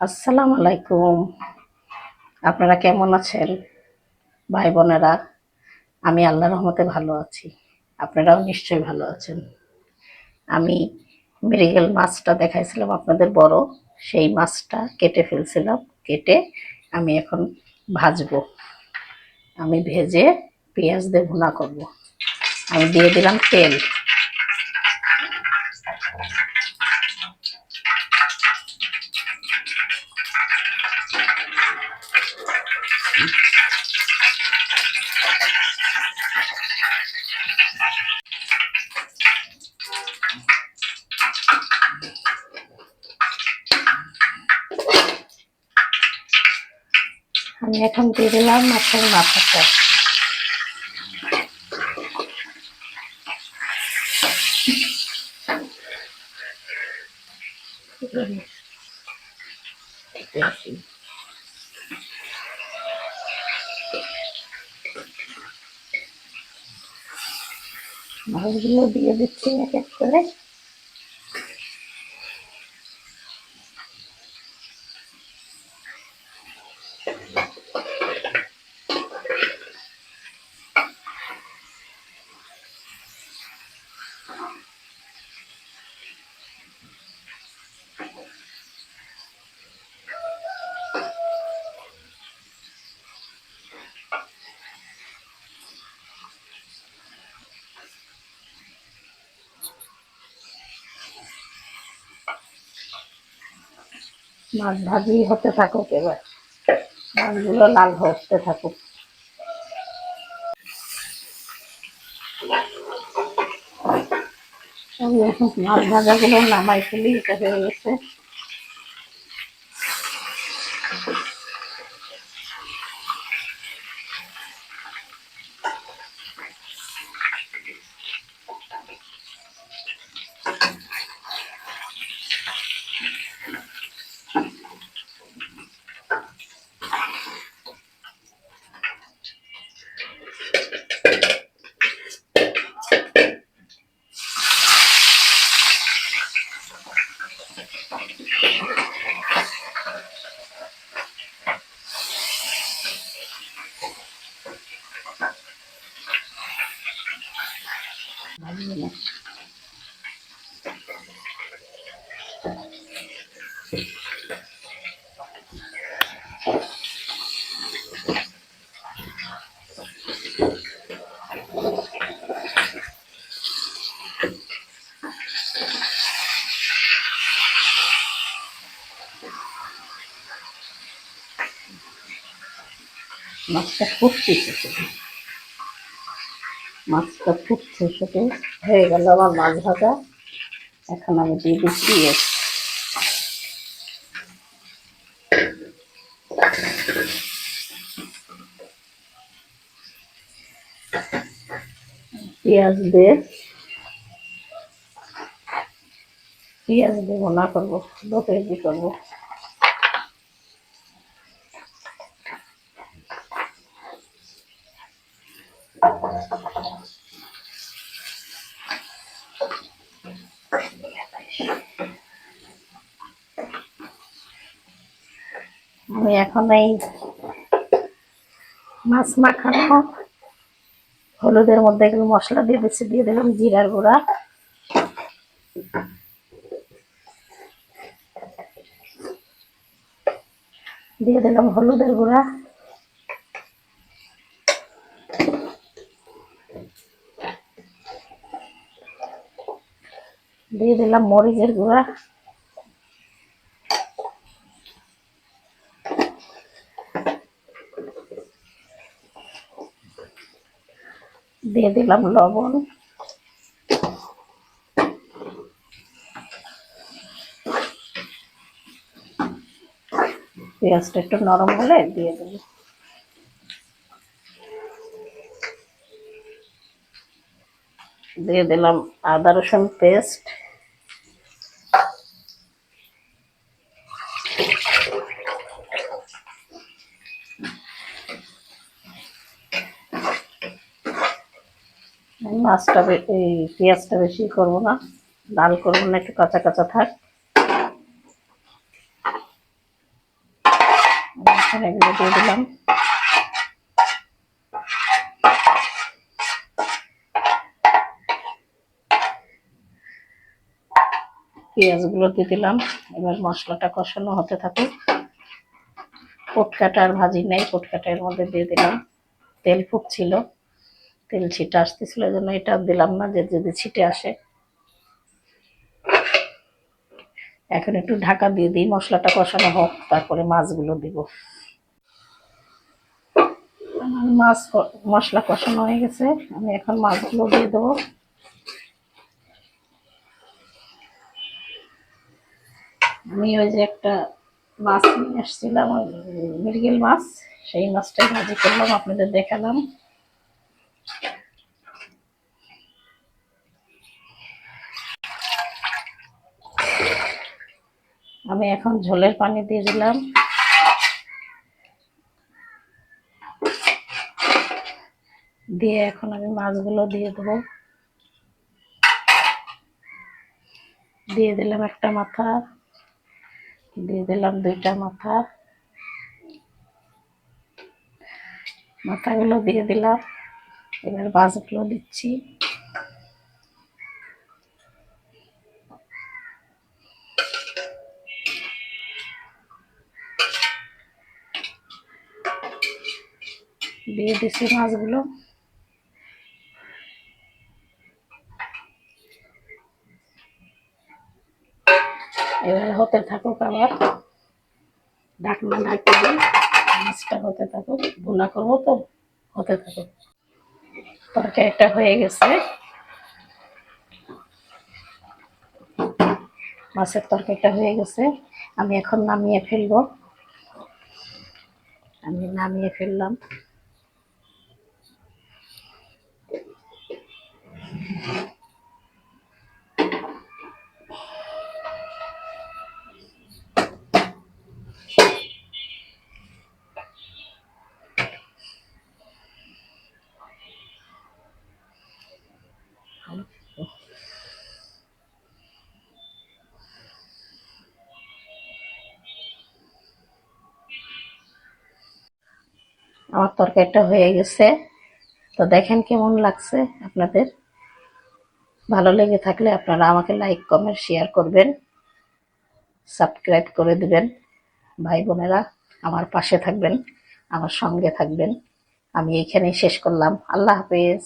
আসসালামু আলাইকুম। আপনারা কেমন আছেন ভাই বোনেরা? আমি আল্লাহর রহমতে ভালো আছি। আপনারাও নিশ্চয়ই ভালো আছেন। আমি মৃগেল মাছটা দেখাইছিলাম আপনাদের বড়, সেই মাছটা কেটে ফেলছিলাম। কেটে আমি এখন ভাজবো। আমি ভেজে পেঁয়াজ দিয়ে ভুনা করব। আমি দিয়ে দিলাম তেল। আমি এখন দিয়ে দিলাম মাছের মাথাটা। মাছগুলো দিয়ে দিচ্ছি এক এক করে। মাছ ভাজি হতে থাকুক, এবার মাছগুলো লাল হতে থাকুক। আমি এখন মাছ ভাজাগুলো নামাই ফেলি, এটা হয়ে গেছে। মাছটা ফুটতেছে, মাছটা ফুটছে, সেটা হয়ে গেল আমার মাছ ভাজা। এখন আমি দিয়ে দিচ্ছি পেঁয়াজ দিয়ে। পেঁয়াজ দিয়ে ভুনা করবো, 2 কেজি করবো। আমি এখন এই মাছ মাখানো হলুদের মধ্যে এগুলো মশলা দিয়ে দিচ্ছি। দিয়ে দিলাম জিরার গুঁড়া, দিয়ে দিলাম হলুদের গুঁড়া, দিয়ে দিলাম মরিচের গুঁড়া, দিয়ে দিলাম লবণ, পেঁয়াজটা একটু নরম হলে দিয়ে দেবো। দিয়ে দিলাম আদা রসুন পেস্ট, মাছটা এই পেঁয়াজটা বেশি করবো না, লাল করবো না, একটু কাঁচা কাঁচা থাক। এখন এগুলো দিয়ে দিলাম। পেঁয়াজগুলো দিয়ে দিলাম। এবার মশলাটা কষানো হতে থাকুক। পটকাটা আর ভাজি নেই, পটকাটা এর মধ্যে দিয়ে দিলাম। তেল ফুটছিল, তেল ছিটে আসতেছিল, এই জন্য এটা দিলাম না, যে যদি ছিটে আসে। এখন একটু ঢাকা দিয়ে দিই, মশলাটা কষানো হোক, তারপরে মাছগুলো দিব। আমার মাছ মশলা কষানো হয়ে গেছে, আমি এখন মাছগুলো দিয়ে দেবো। আমি ওই যে একটা মাছ নিয়ে আসছিলাম, মৃগেল মাছ, সেই মাছটাই ভাজি করলাম, আপনাদের দেখালাম। আমি এখন ঝোলের পানি দিয়ে দিলাম। দিয়ে এখন আমি মাছগুলো দিয়ে দেবো। দিয়ে দিলাম একটা মাথা, দিয়ে দিলাম দুইটা মাথা, মাথাগুলো দিয়ে দিলাম। এবার মাছগুলো দিচ্ছি। দিয়ে দিচ্ছি মাছগুলো। এবার হতে থাকুক, আবার ঢাকনা ঢাকতে দিই, মাছটা হতে থাকুক, ভুনা করবো তো, হতে থাকুক। তরকারিটা হয়ে গেছে, মাছের তরকারিটা হয়ে গেছে। আমি এখন নামিয়ে ফেলবো। আমি নামিয়ে ফেললাম। আমার তরকারিটা হয়ে গেছে, তো দেখেন কেমন লাগছে আপনাদের। ভালো লেগে থাকলে আপনারা আমাকে লাইক কমেন্ট শেয়ার করবেন, সাবস্ক্রাইব করে দিবেন। ভাই বোনেরা আমার পাশে থাকবেন, আমার সঙ্গে থাকবেন। আমি এইখানেই শেষ করলাম। আল্লাহ হাফেজ।